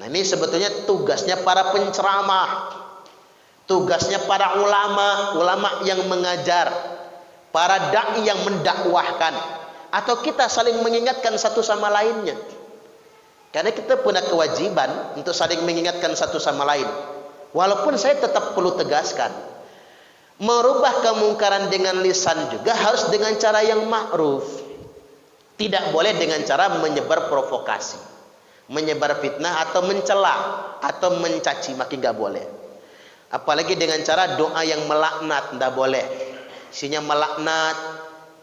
Nah, ini sebetulnya tugasnya para penceramah, tugasnya para ulama yang mengajar, para dai yang mendakwahkan, atau kita saling mengingatkan satu sama lainnya. Karena kita punya kewajiban untuk saling mengingatkan satu sama lain. Walaupun saya tetap perlu tegaskan, merubah kemungkaran dengan lisan juga harus dengan cara yang ma'ruf. Tidak boleh dengan cara menyebar provokasi, menyebar fitnah atau mencela atau mencaci maki, nggak boleh. Apalagi dengan cara doa yang melaknat, nggak boleh. Isinya melaknat,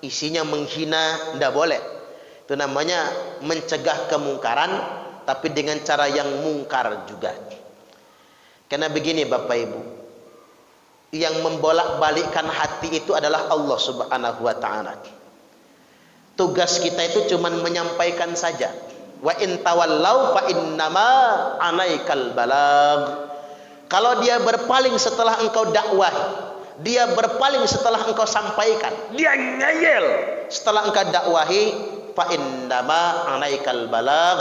isinya menghina, nggak boleh. Itu namanya mencegah kemungkaran, tapi dengan cara yang mungkar juga. Karena begini Bapak Ibu, yang membolak-balikkan hati itu adalah Allah Subhanahu wa Ta'ala. Tugas kita itu cuma menyampaikan saja. Wa in tawallau fa innama alaikal balagh. Kalau dia berpaling setelah engkau dakwah, dia berpaling setelah engkau sampaikan, dia ngeyel setelah engkau dakwahi, fa innama alaikal balagh.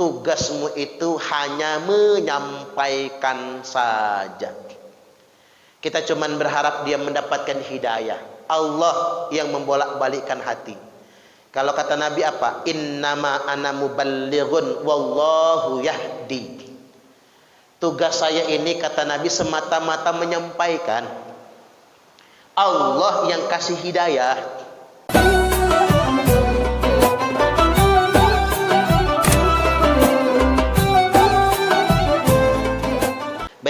Tugasmu itu hanya menyampaikan saja. Kita cuman berharap dia mendapatkan hidayah. Allah yang membolak-balikkan hati. Kalau kata Nabi apa? Innama ana muballighun wallahu yahdi. Tugas saya ini kata Nabi semata-mata menyampaikan. Allah yang kasih hidayah.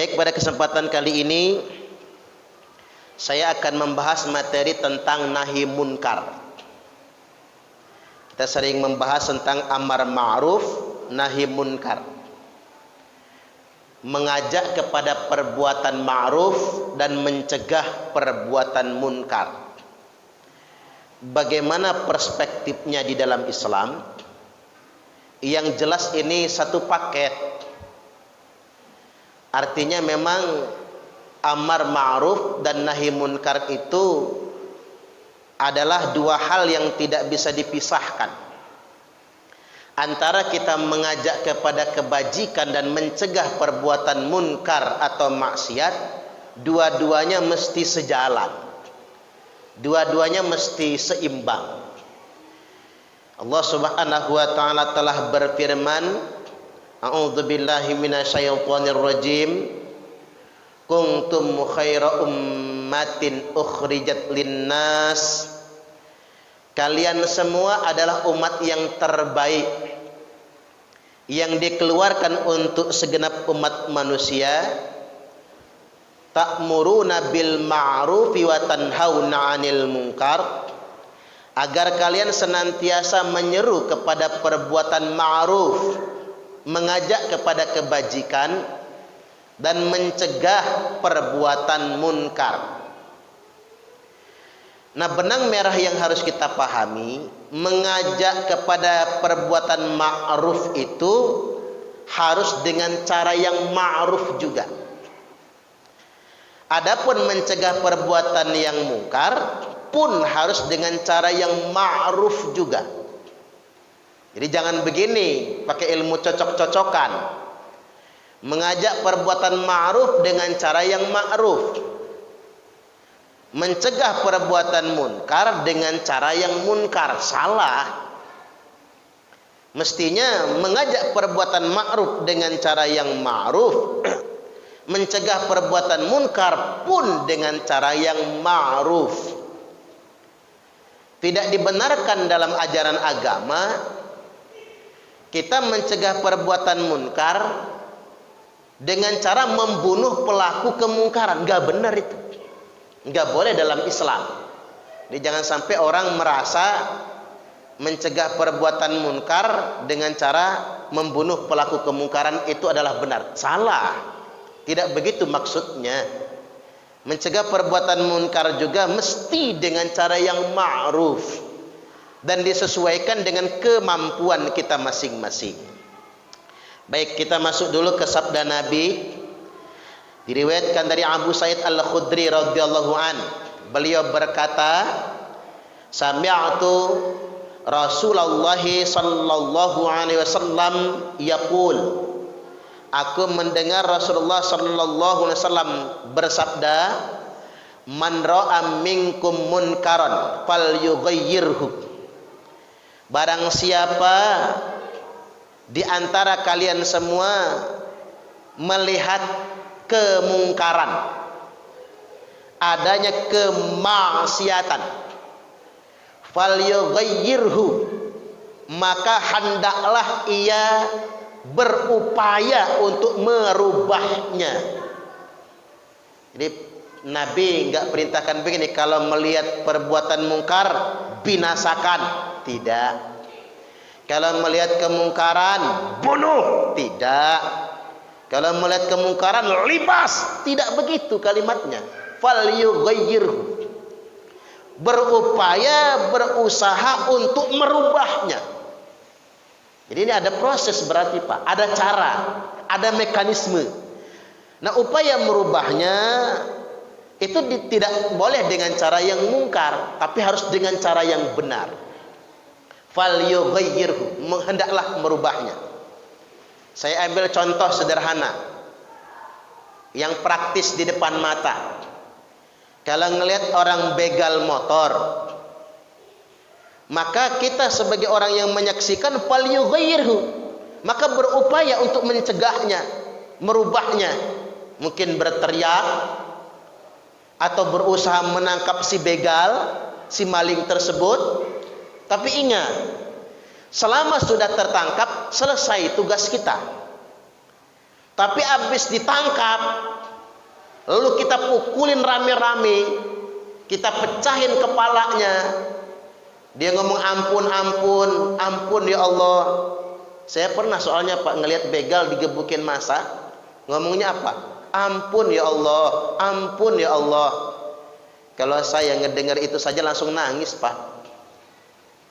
Baik, pada kesempatan kali ini saya akan membahas materi tentang nahi munkar. Kita sering membahas tentang amar ma'ruf, nahi munkar. Mengajak kepada perbuatan ma'ruf dan mencegah perbuatan munkar. Bagaimana perspektifnya di dalam Islam? Yang jelas ini satu paket. Artinya memang amar ma'ruf dan nahi munkar itu adalah dua hal yang tidak bisa dipisahkan. Antara kita mengajak kepada kebajikan dan mencegah perbuatan munkar atau maksiat, dua-duanya mesti sejalan. Dua-duanya mesti seimbang. Allah Subhanahu wa Ta'ala telah berfirman, A'udzu billahi minasyaitonir rajim. Kuntum khaira ummatin ukhrijat linnas. Kalian semua adalah umat yang terbaik yang dikeluarkan untuk segenap umat manusia. Ta'muruna bil ma'rufi wa tanhauna 'anil munkar. Agar kalian senantiasa menyeru kepada perbuatan ma'ruf, mengajak kepada kebajikan dan mencegah perbuatan munkar. Nah, benang merah yang harus kita pahami, mengajak kepada perbuatan ma'ruf itu harus dengan cara yang ma'ruf juga. Adapun mencegah perbuatan yang munkar pun harus dengan cara yang ma'ruf juga. Jadi jangan begini, pakai ilmu cocok-cocokan. Mengajak perbuatan ma'ruf dengan cara yang ma'ruf. Mencegah perbuatan munkar dengan cara yang munkar. Salah. Mestinya mengajak perbuatan ma'ruf dengan cara yang ma'ruf. Mencegah perbuatan munkar pun dengan cara yang ma'ruf. Tidak dibenarkan dalam ajaran agama kita mencegah perbuatan munkar dengan cara membunuh pelaku kemungkaran. Nggak benar itu. Nggak boleh dalam Islam. Jadi jangan sampai orang merasa mencegah perbuatan munkar dengan cara membunuh pelaku kemungkaran itu adalah benar. Salah. Tidak begitu maksudnya. Mencegah perbuatan munkar juga mesti dengan cara yang ma'ruf dan disesuaikan dengan kemampuan kita masing-masing. Baik, kita masuk dulu ke sabda Nabi. Diriwayatkan dari Abu Sa'id Al-Khudri radhiyallahu an. Beliau berkata, sami'tu Rasulullah sallallahu alaihi wasallam yaqul, Aku mendengar Rasulullah sallallahu alaihi wasallam bersabda, "Man ra'a minkum munkaran falyughayyirhu." Barang siapa di antara kalian semua melihat kemungkaran, adanya kemaksiatan, falyughayyirhu, maka hendaklah ia berupaya untuk merubahnya. Jadi Nabi enggak perintahkan begini, kalau melihat perbuatan mungkar binasakan, tidak. Kalau melihat kemungkaran bunuh, tidak. Kalau melihat kemungkaran libas, tidak begitu kalimatnya. Falyughayyirhu, berupaya, berusaha untuk merubahnya. Jadi ini ada proses berarti Pak, ada cara, ada mekanisme. Nah, upaya merubahnya itu tidak boleh dengan cara yang mungkar, tapi harus dengan cara yang benar. Falyughayyirhu, hendaklah merubahnya. Saya ambil contoh sederhana yang praktis di depan mata. Kalau ngelihat orang begal motor, maka kita sebagai orang yang menyaksikan falyughayyirhu, maka berupaya untuk mencegahnya, merubahnya. Mungkin berteriak atau berusaha menangkap si begal, si maling tersebut. Tapi ingat, selama sudah tertangkap, selesai tugas kita. Tapi habis ditangkap, lalu kita pukulin rame-rame, kita pecahin kepalanya, dia ngomong ampun, ampun, ampun ya Allah. Saya pernah soalnya Pak ngelihat begal digebukin masa, ngomongnya apa? Ampun ya Allah, ampun ya Allah. Kalau saya ngedengar itu saja langsung nangis Pak.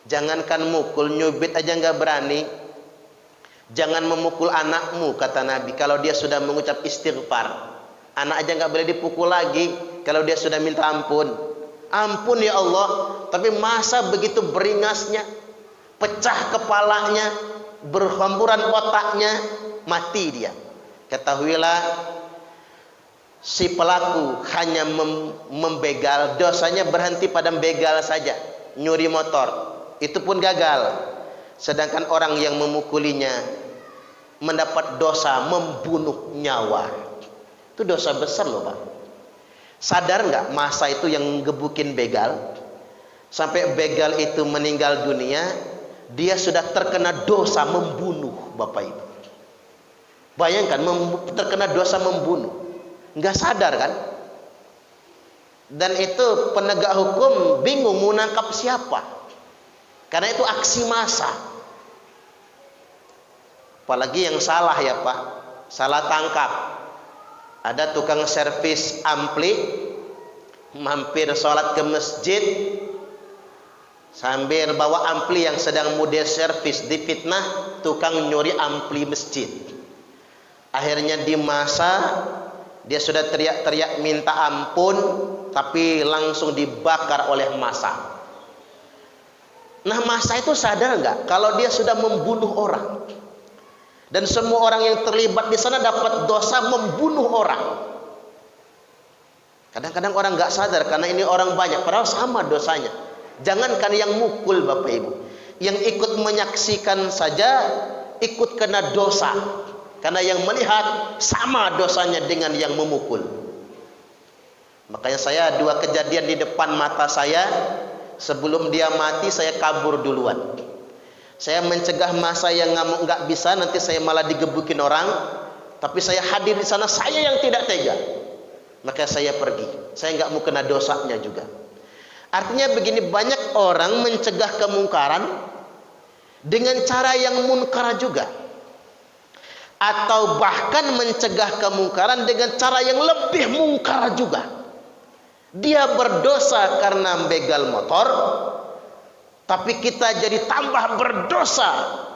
Jangankan mukul, nyubit aja nggak berani. Jangan memukul anakmu, kata Nabi, kalau dia sudah mengucap istighfar. Anak aja nggak boleh dipukul lagi kalau dia sudah minta ampun. Ampun ya Allah. Tapi masa begitu beringasnya, pecah kepalanya, berhamburan otaknya, mati dia. Ketahuilah, si pelaku hanya membegal, dosanya berhenti pada begal saja. Nyuri motor, itu pun gagal. Sedangkan orang yang memukulinya mendapat dosa membunuh nyawa. Itu dosa besar loh Pak. Sadar nggak masa itu yang gebukin begal, sampai begal itu meninggal dunia, dia sudah terkena dosa membunuh Bapak Ibu. Bayangkan terkena dosa membunuh, nggak sadar kan? Dan itu penegak hukum bingung mau nangkap siapa, karena itu aksi massa. Apalagi yang salah ya Pak, salah tangkap. Ada tukang servis ampli mampir sholat ke masjid sambil bawa ampli yang sedang model servis, difitnah tukang nyuri ampli masjid. Akhirnya di masa dia sudah teriak-teriak minta ampun, tapi langsung dibakar oleh massa. Nah, massa itu sadar nggak kalau dia sudah membunuh orang? Dan semua orang yang terlibat di sana dapat dosa membunuh orang. Kadang-kadang orang nggak sadar karena ini orang banyak, padahal sama dosanya. Jangankan yang mukul Bapak Ibu, yang ikut menyaksikan saja ikut kena dosa. Karena yang melihat sama dosanya dengan yang memukul. Makanya saya dua kejadian di depan mata saya, sebelum dia mati saya kabur duluan. Saya mencegah masa yang nggak bisa, nanti saya malah digebukin orang. Tapi saya hadir di sana, saya yang tidak tega. Maka saya pergi. Saya nggak mau kena dosanya juga. Artinya begini, banyak orang mencegah kemungkaran dengan cara yang munkar juga. Atau bahkan mencegah kemungkaran dengan cara yang lebih mungkar juga. Dia berdosa karena begal motor, tapi kita jadi tambah berdosa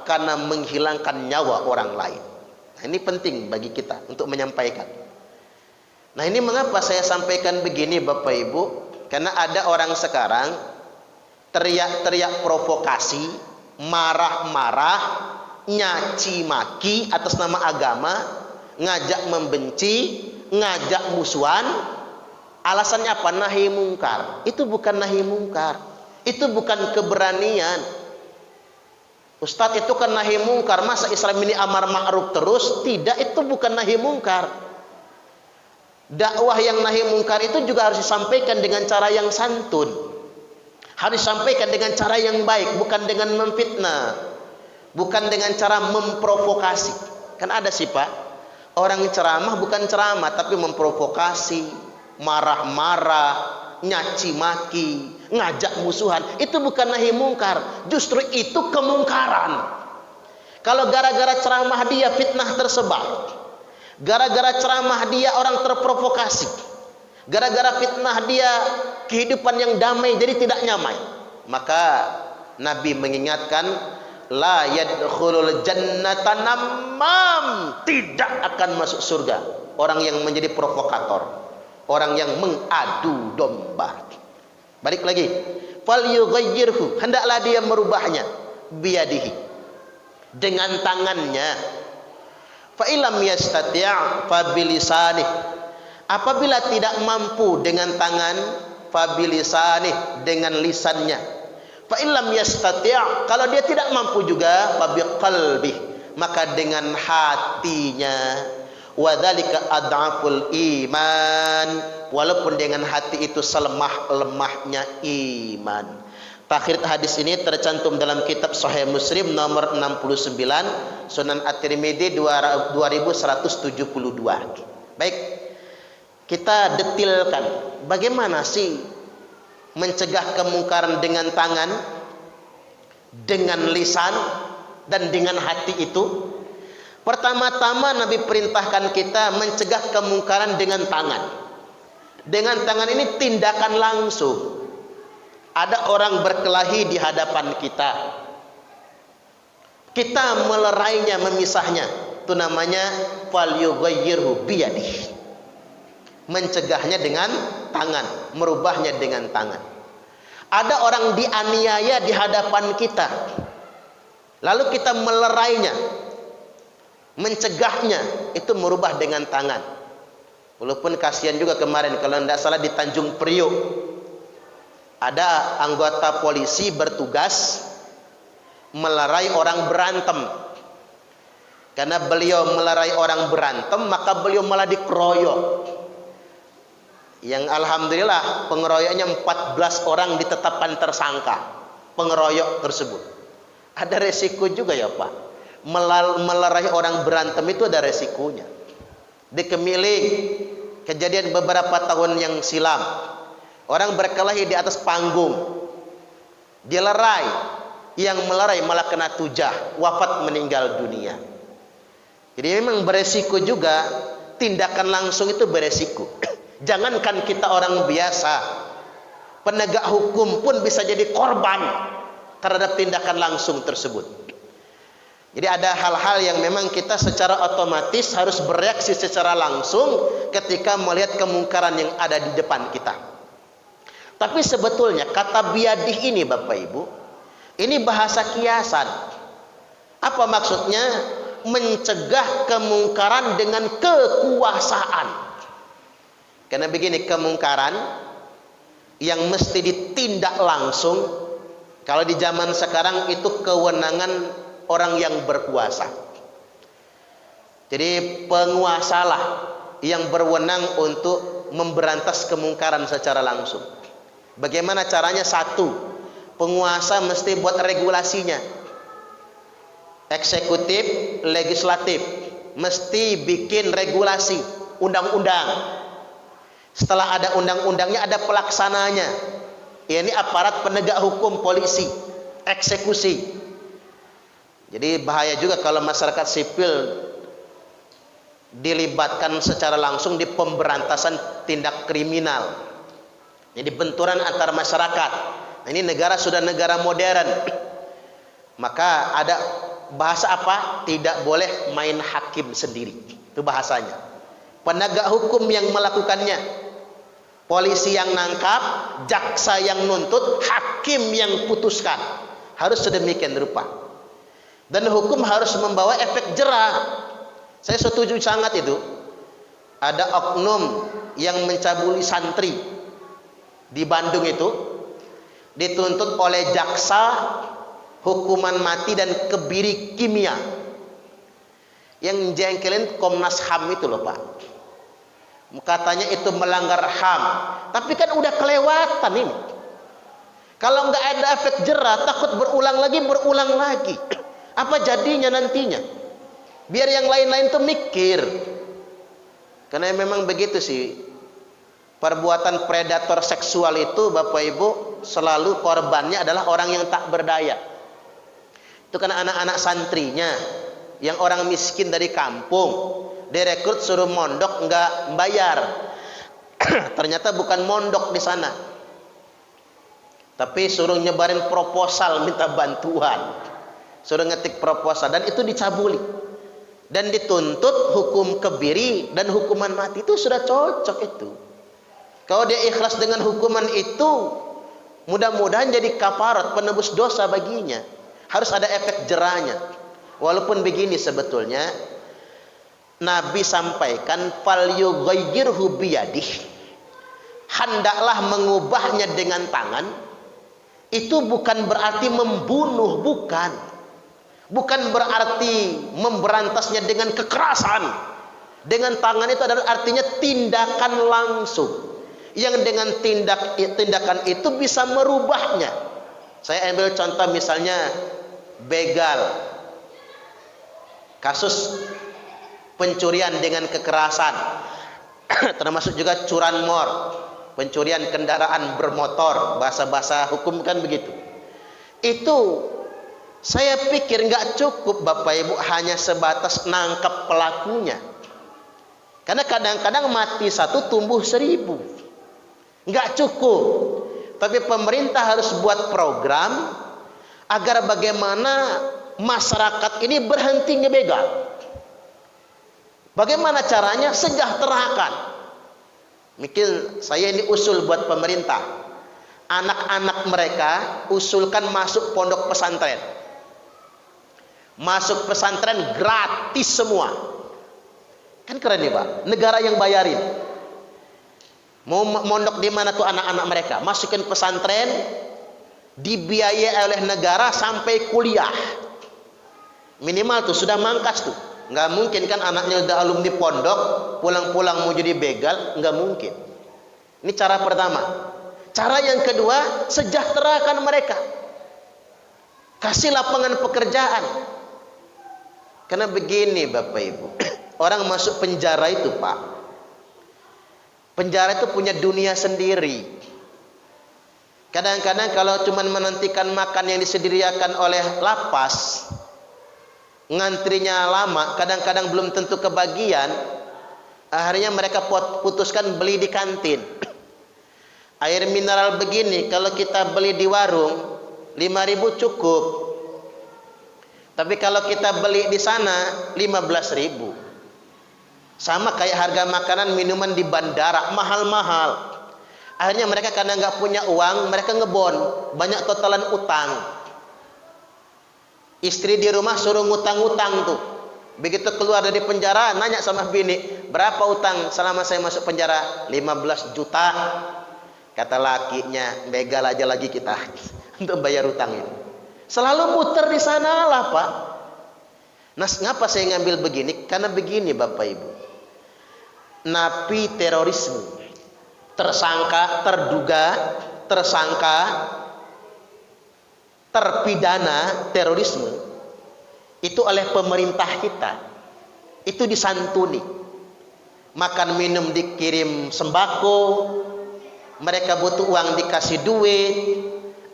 karena menghilangkan nyawa orang lain. Nah, ini penting bagi kita untuk menyampaikan. Nah, ini mengapa saya sampaikan begini Bapak Ibu? Karena ada orang sekarang teriak-teriak provokasi, marah-marah, nyaci maki atas nama agama, ngajak membenci, ngajak musuhan. Alasannya apa? Nahi mungkar. Itu bukan nahi mungkar. Itu bukan keberanian. Ustadz, itu kan nahi mungkar. Masa Islam ini amar ma'ruf terus? Tidak, itu bukan nahi mungkar. Dakwah yang nahi mungkar itu juga harus disampaikan dengan cara yang santun. Harus disampaikan dengan cara yang baik, bukan dengan memfitnah, bukan dengan cara memprovokasi. Kan ada sih Pak, orang ceramah bukan ceramah tapi memprovokasi, marah-marah, nyaci maki, ngajak musuhan. Itu bukan nahi mungkar, justru itu kemungkaran. Kalau gara-gara ceramah dia fitnah tersebar, gara-gara ceramah dia orang terprovokasi, gara-gara fitnah dia kehidupan yang damai jadi tidak nyamai, maka Nabi mengingatkan, la yadkhulul jannata namam, tidak akan masuk surga orang yang menjadi provokator, orang yang mengadu domba. Balik lagi, fal yughayyirhu, hendaklah dia merubahnya, biyadihi, dengan tangannya. Fa illam yastati' fa bilisanih, apabila tidak mampu dengan tangan, fa bilisanih, dengan lisannya. Fa illam yastati', kalau dia tidak mampu juga, fa biqalbih, maka dengan hatinya. Wa dzalika ad'aful iman, walaupun dengan hati itu selemah-lemahnya iman. Takhir hadis ini tercantum dalam kitab Sahih Muslim nomor 69, Sunan At-Tirmidzi 2172. Baik, kita detilkan bagaimana sih mencegah kemungkaran dengan tangan, dengan lisan, dan dengan hati itu. Pertama-tama Nabi perintahkan kita mencegah kemungkaran dengan tangan. Dengan tangan ini tindakan langsung. Ada orang berkelahi di hadapan kita, kita melerainya, memisahnya, itu namanya fal yughayyirhu biyadihi, mencegahnya dengan tangan, merubahnya dengan tangan. Ada orang dianiaya di hadapan kita, lalu kita melerainya, mencegahnya, itu merubah dengan tangan. Walaupun kasihan juga kemarin kalau tidak salah di Tanjung Priok, ada anggota polisi bertugas melerai orang berantem. Karena beliau melerai orang berantem, maka beliau malah dikeroyok. Yang alhamdulillah pengeroyoknya 14 orang ditetapkan tersangka pengeroyok tersebut. Ada resiko juga ya Pak, melerai orang berantem itu ada resikonya. Di Kemiling, kejadian beberapa tahun yang silam, orang berkelahi di atas panggung, dilerai, yang melerai malah kena tujah, wafat, meninggal dunia. Jadi memang beresiko juga, tindakan langsung itu beresiko. Jangankan kita orang biasa, penegak hukum pun bisa jadi korban terhadap tindakan langsung tersebut. Jadi ada hal-hal yang memang kita secara otomatis harus bereaksi secara langsung ketika melihat kemungkaran yang ada di depan kita. Tapi sebetulnya kata biyadih ini Bapak Ibu, ini bahasa kiasan. Apa maksudnya? Mencegah kemungkaran dengan kekuasaan. Karena begini, kemungkaran yang mesti ditindak langsung, kalau di zaman sekarang itu kewenangan orang yang berkuasa. Jadi penguasalah yang berwenang untuk memberantas kemungkaran secara langsung. Bagaimana caranya? Satu, penguasa mesti buat regulasinya. Eksekutif, legislatif mesti bikin regulasi, undang-undang. Setelah ada undang-undangnya, ada pelaksananya. Ini aparat penegak hukum, polisi, eksekusi. Jadi bahaya juga kalau masyarakat sipil dilibatkan secara langsung di pemberantasan tindak kriminal. Jadi benturan antar masyarakat. Nah, ini negara sudah negara modern. Maka ada bahasa apa? Tidak boleh main hakim sendiri. Itu bahasanya. Penegak hukum yang melakukannya, polisi yang nangkap, jaksa yang nuntut, hakim yang putuskan. Harus sedemikian rupa. Dan hukum harus membawa efek jera. Saya setuju sangat itu. Ada oknum yang mencabuli santri di Bandung itu, dituntut oleh jaksa hukuman mati dan kebiri kimia. Yang jengkelin Komnas HAM itu loh Pak. Katanya itu melanggar HAM. Tapi kan udah kelewatan ini. Kalau nggak ada efek jerah, takut berulang lagi. Apa jadinya nantinya? Biar yang lain-lain tuh mikir. Karena memang begitu sih. Perbuatan predator seksual itu Bapak Ibu selalu korbannya adalah orang yang tak berdaya. Itu kan anak-anak santrinya yang orang miskin dari kampung, direkrut suruh mondok nggak bayar. Ternyata bukan mondok di sana, tapi suruh nyebarin proposal minta bantuan, suruh ngetik proposal, dan itu dicabuli dan dituntut hukum kebiri dan hukuman mati. Itu sudah cocok itu. Kalau dia ikhlas dengan hukuman itu, mudah-mudahan jadi kafarat, penebus dosa baginya. Harus ada efek jerahnya. Walaupun begini sebetulnya Nabi sampaikan fal yughayyirhu biyadih, hendaklah mengubahnya dengan tangan. Itu bukan berarti membunuh, bukan berarti memberantasnya dengan kekerasan. Dengan tangan itu adalah artinya tindakan langsung yang dengan tindakan itu bisa merubahnya. Saya ambil contoh misalnya begal, kasus pencurian dengan kekerasan, termasuk juga curanmor, pencurian kendaraan bermotor, bahasa-bahasa hukum kan begitu. Itu saya pikir nggak cukup Bapak Ibu hanya sebatas nangkap pelakunya, karena kadang-kadang mati satu tumbuh 1000, nggak cukup. Tapi pemerintah harus buat program agar bagaimana masyarakat ini berhenti ngebegal. Bagaimana caranya? Sejahterakan. Mungkin saya ini usul buat pemerintah, anak-anak mereka usulkan masuk pondok pesantren. Masuk pesantren gratis semua. Kan keren nih Pak, negara yang bayarin. Mau mondok di mana tuh anak-anak mereka? Masukin pesantren, dibiayai oleh negara sampai kuliah. Minimal tuh sudah mangkas tuh. Nggak mungkin kan anaknya udah alumni pondok, pulang-pulang mau jadi begal, nggak mungkin. Ini cara pertama. Cara yang kedua, sejahterakan mereka. Kasih lapangan pekerjaan. Karena begini Bapak Ibu, orang masuk penjara itu Pak, penjara itu punya dunia sendiri. Kadang-kadang kalau cuma menantikan makan yang disediakan oleh lapas, ngantrinya lama, kadang-kadang belum tentu kebagian. Akhirnya mereka putuskan beli di kantin. Air mineral begini kalau kita beli di warung 5.000 cukup. Tapi kalau kita beli di sana 15.000. Sama kayak harga makanan minuman di bandara, mahal-mahal. Akhirnya mereka karena nggak punya uang, mereka ngebon, banyak totalan utang. Istri di rumah suruh ngutang-ngutang tuh. Begitu keluar dari penjara, nanya sama bini, berapa utang selama saya masuk penjara? 15 juta. Kata lakinya, begal aja lagi kita untuk bayar utangnya. Selalu muter di sana lah Pak. Nah, ngapa saya ngambil begini? Karena begini Bapak Ibu, napi terorisme, tersangka, tersangka, terpidana terorisme itu oleh pemerintah kita itu disantuni, makan minum dikirim sembako, mereka butuh uang dikasih duit,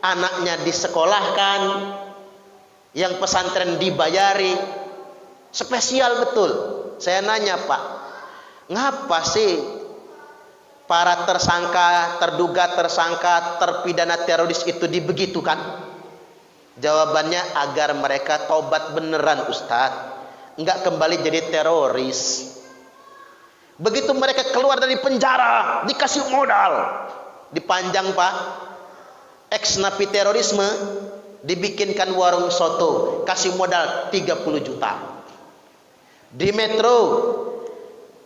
anaknya disekolahkan, yang pesantren dibayari, spesial betul. Saya nanya Pak, ngapa sih para tersangka, terduga tersangka, terpidana teroris itu dibegitukan? Jawabannya agar mereka tobat beneran Ustadz, nggak kembali jadi teroris. Begitu mereka keluar dari penjara, dikasih modal, dipanjang Pak. Ex napi terorisme dibikinkan warung soto, kasih modal 30 juta. Di metro,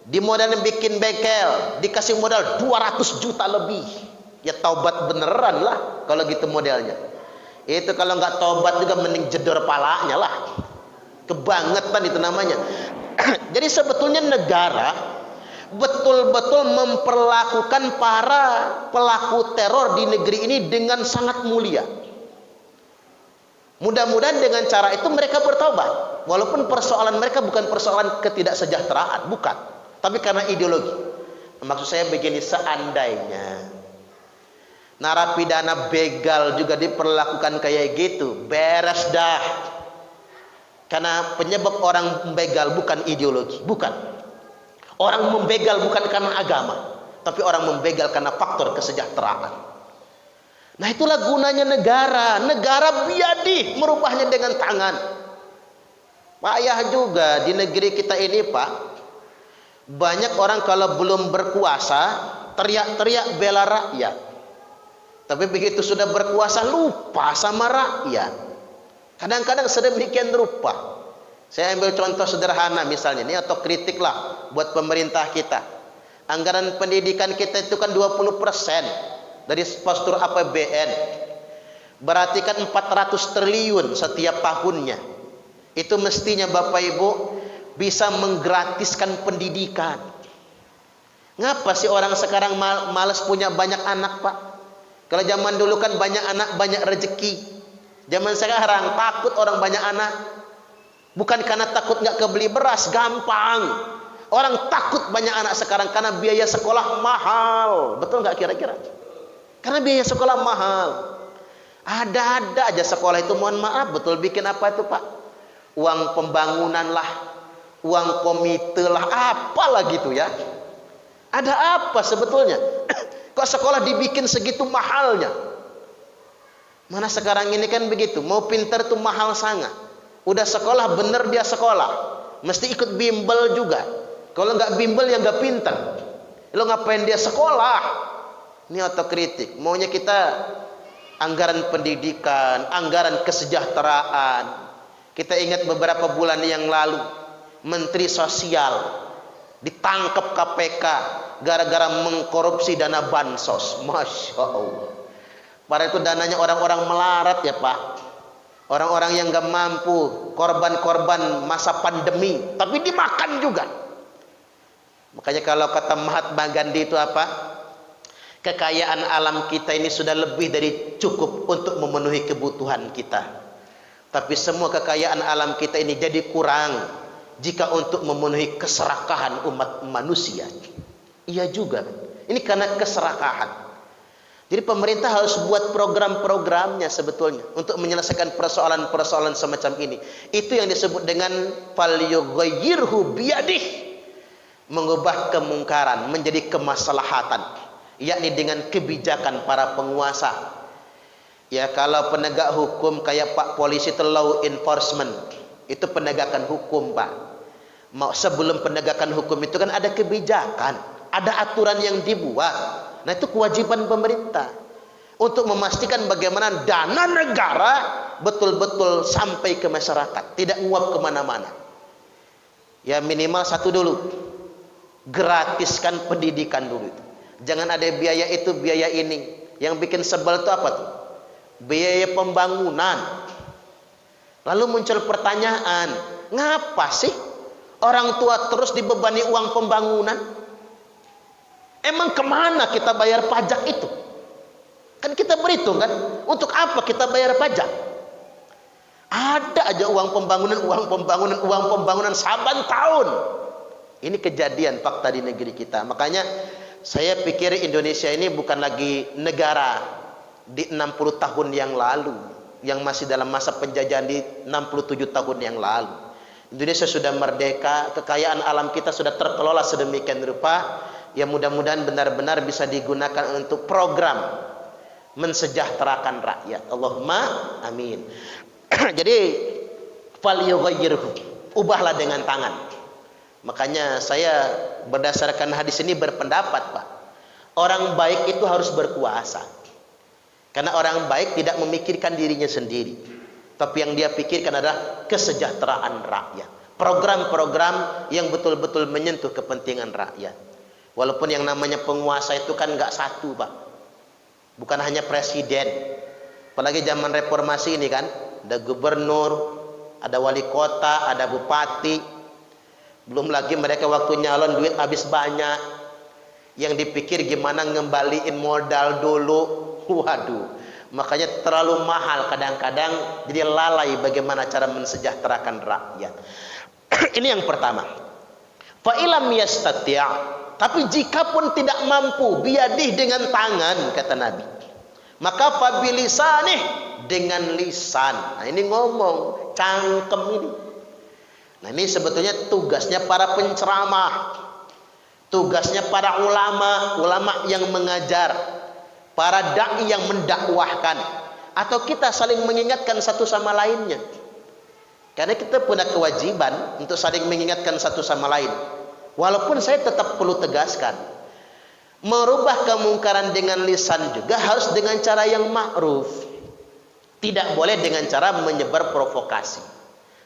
di modal bikin bengkel, dikasih modal 200 juta lebih. Ya taubat beneran lah kalau gitu modelnya. Itu kalau nggak taubat juga mending jedor palanya lah. Kebangetan itu namanya. Jadi sebetulnya negara betul-betul memperlakukan para pelaku teror di negeri ini dengan sangat mulia. Mudah-mudahan dengan cara itu mereka bertobat. Walaupun persoalan mereka bukan persoalan ketidaksejahteraan, bukan. Tapi karena ideologi. Maksud saya begini, seandainya narapidana begal juga diperlakukan kayak gitu, beres dah. Karena penyebab orang membegal bukan ideologi, bukan. Orang membegal bukan karena agama, tapi orang membegal karena faktor kesejahteraan. Nah itulah gunanya negara. Negara biadih merubahnya dengan tangan. Payah juga di negeri kita ini Pak. Banyak orang kalau belum berkuasa teriak-teriak bela rakyat. Tapi begitu sudah berkuasa lupa sama rakyat. Kadang-kadang sedemikian rupa. Saya ambil contoh sederhana misalnya ini, atau kritik lah buat pemerintah kita. Anggaran pendidikan kita itu kan 20% dari postur APBN. Berarti kan 400 triliun setiap tahunnya. Itu mestinya Bapak Ibu bisa menggratiskan pendidikan. Ngapa sih orang sekarang malas punya banyak anak Pak? Kalau zaman dulu kan banyak anak banyak rezeki. Zaman sekarang takut orang banyak anak. Bukan karena takut nggak kebeli beras, gampang. Orang takut banyak anak sekarang karena biaya sekolah mahal. Betul nggak kira-kira? Karena biaya sekolah mahal. Ada-ada aja sekolah itu, mohon maaf, betul bikin apa itu Pak? Uang pembangunan lah, uang komite lah, apalah gitu ya. Ada apa sebetulnya? Kok sekolah dibikin segitu mahalnya? Mana sekarang ini kan begitu, mau pinter tuh mahal sangat. Udah sekolah bener dia sekolah, mesti ikut bimbel juga. Kalau nggak bimbel ya nggak pinter. Lo ngapain dia sekolah? Ini otokritik. Maunya kita anggaran pendidikan, anggaran kesejahteraan. Kita ingat beberapa bulan yang lalu Menteri Sosial ditangkap KPK gara-gara mengkorupsi dana bansos. Masya Allah. Padahal itu dananya orang-orang melarat ya Pak. Orang-orang yang gak mampu, korban-korban masa pandemi, tapi dimakan juga. Makanya kalau kata Mahatma Gandhi itu apa? Kekayaan alam kita ini sudah lebih dari cukup untuk memenuhi kebutuhan kita. Tapi semua kekayaan alam kita ini jadi kurang jika untuk memenuhi keserakahan umat manusia. Iya juga. Ini karena keserakahan. Jadi pemerintah harus buat program-programnya sebetulnya untuk menyelesaikan persoalan-persoalan semacam ini. Itu yang disebut dengan falyughayyirhu biyadih, mengubah kemungkaran menjadi kemaslahatan, yakni dengan kebijakan para penguasa. Ya kalau penegak hukum kayak Pak polisi itu law enforcement, itu penegakan hukum Pak. Sebelum penegakan hukum itu kan ada kebijakan, ada aturan yang dibuat. Nah itu kewajiban pemerintah untuk memastikan bagaimana dana negara betul-betul sampai ke masyarakat, tidak nguap kemana-mana. Ya minimal satu dulu, gratiskan pendidikan dulu itu. Jangan ada biaya itu biaya ini. Yang bikin sebel itu apa tuh? Biaya pembangunan. Lalu muncul pertanyaan, ngapa sih orang tua terus dibebani uang pembangunan? Emang kemana kita bayar pajak itu? Kan kita berhitung kan, untuk apa kita bayar pajak? Ada aja uang pembangunan saban tahun. Ini kejadian fakta di negeri kita. Makanya saya pikir Indonesia ini bukan lagi negara di 60 tahun yang lalu, yang masih dalam masa penjajahan di 67 tahun yang lalu. Indonesia sudah merdeka, kekayaan alam kita sudah terkelola sedemikian rupa. Ya mudah-mudahan benar-benar bisa digunakan untuk program mensejahterakan rakyat. Allahumma amin. Jadi falyughayyirhu, ubahlah dengan tangan. Makanya saya berdasarkan hadis ini berpendapat Pak, orang baik itu harus berkuasa. Karena orang baik tidak memikirkan dirinya sendiri, tapi yang dia pikirkan adalah kesejahteraan rakyat. program-program yang betul-betul menyentuh kepentingan rakyat. Walaupun yang namanya penguasa itu kan nggak satu, Pak. Bukan hanya presiden. Apalagi zaman reformasi ini kan, ada gubernur, ada wali kota, ada bupati. Belum lagi mereka waktu nyalon duit habis banyak. Yang dipikir gimana ngembaliin modal dulu. Waduh, makanya terlalu mahal kadang-kadang, jadi lalai bagaimana cara mensejahterakan rakyat. Ini yang pertama. Fa ilam yastati', tapi jika pun tidak mampu, biadih dengan tangan, kata Nabi, maka fabilisanih, dengan lisan. Nah, ini ngomong, cangkem ini. Nah, ini sebetulnya tugasnya para penceramah, tugasnya para ulama yang mengajar, para dai yang mendakwahkan, atau kita saling mengingatkan satu sama lainnya. Karena kita punya kewajiban untuk saling mengingatkan satu sama lain. Walaupun saya tetap perlu tegaskan, merubah kemungkaran dengan lisan juga harus dengan cara yang ma'ruf. Tidak boleh dengan cara menyebar provokasi,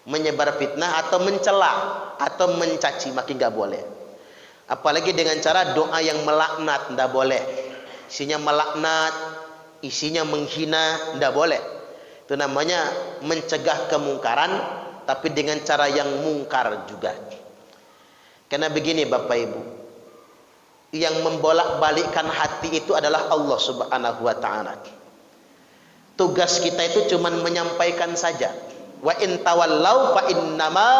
menyebar fitnah atau mencela atau mencaci maki, nggak boleh. Apalagi dengan cara doa yang melaknat, nggak boleh. Isinya melaknat, isinya menghina, nggak boleh. Itu namanya mencegah kemungkaran, tapi dengan cara yang mungkar juga. Karena begini Bapak Ibu, yang membolak-balikkan hati itu adalah Allah Subhanahu wa Ta'ala. Tugas kita itu cuma menyampaikan saja. Wa in tawallau fa innama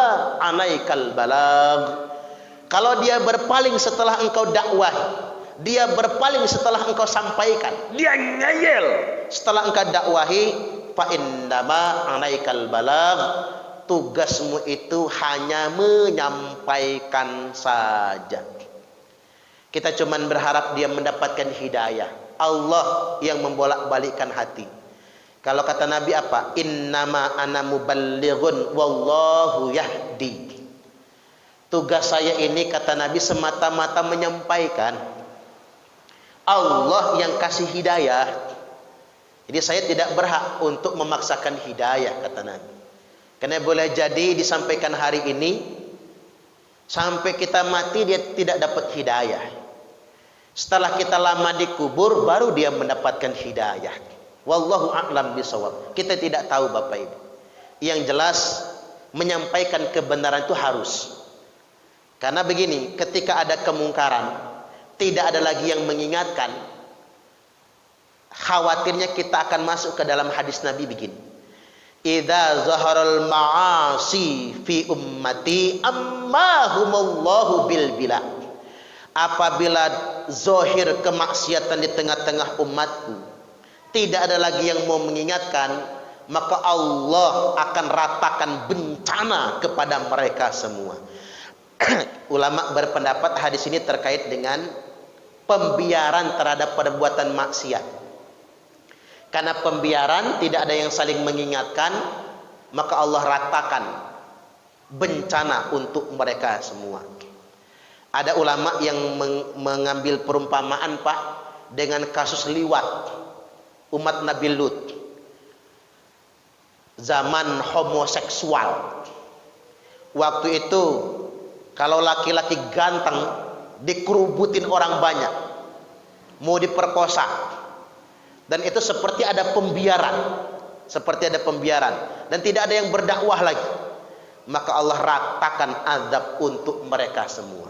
alaikal balagh. Kalau dia berpaling setelah engkau dakwah, dia berpaling setelah engkau sampaikan, dia ngeyel setelah engkau dakwahi, fa innama alaikal balagh. Tugasmu itu hanya menyampaikan saja. Kita cuma berharap dia mendapatkan hidayah. Allah yang membolak-balikkan hati. Kalau kata Nabi apa? Innama ana muballighun wallahu yahdi. Tugas saya ini, kata Nabi, semata-mata menyampaikan. Allah yang kasih hidayah. Jadi saya tidak berhak untuk memaksakan hidayah, kata Nabi. Karena boleh jadi disampaikan hari ini, sampai kita mati dia tidak dapat hidayah. Setelah kita lama dikubur, baru dia mendapatkan hidayah. Wallahu a'lam bishawab. Kita tidak tahu Bapak Ibu. Yang jelas menyampaikan kebenaran itu harus. Karena begini, ketika ada kemungkaran, tidak ada lagi yang mengingatkan, khawatirnya kita akan masuk ke dalam hadis Nabi begini. Idza zaharal ma'asi fi ummati ammahumullahu bil bila. Apabila zahir kemaksiatan di tengah-tengah umatku, tidak ada lagi yang mau mengingatkan, maka Allah akan ratakan bencana kepada mereka semua. Ulama berpendapat hadis ini terkait dengan pembiaran terhadap perbuatan maksiat. Karena pembiaran tidak ada yang saling mengingatkan, maka Allah ratakan bencana untuk mereka semua. Ada ulama yang mengambil perumpamaan Pak dengan kasus liwat umat Nabi Lut, zaman homoseksual. Waktu itu kalau laki-laki ganteng dikerubutin orang banyak, mau diperkosa. Dan itu seperti ada pembiaran, dan tidak ada yang berdakwah lagi. Maka Allah ratakan azab untuk mereka semua.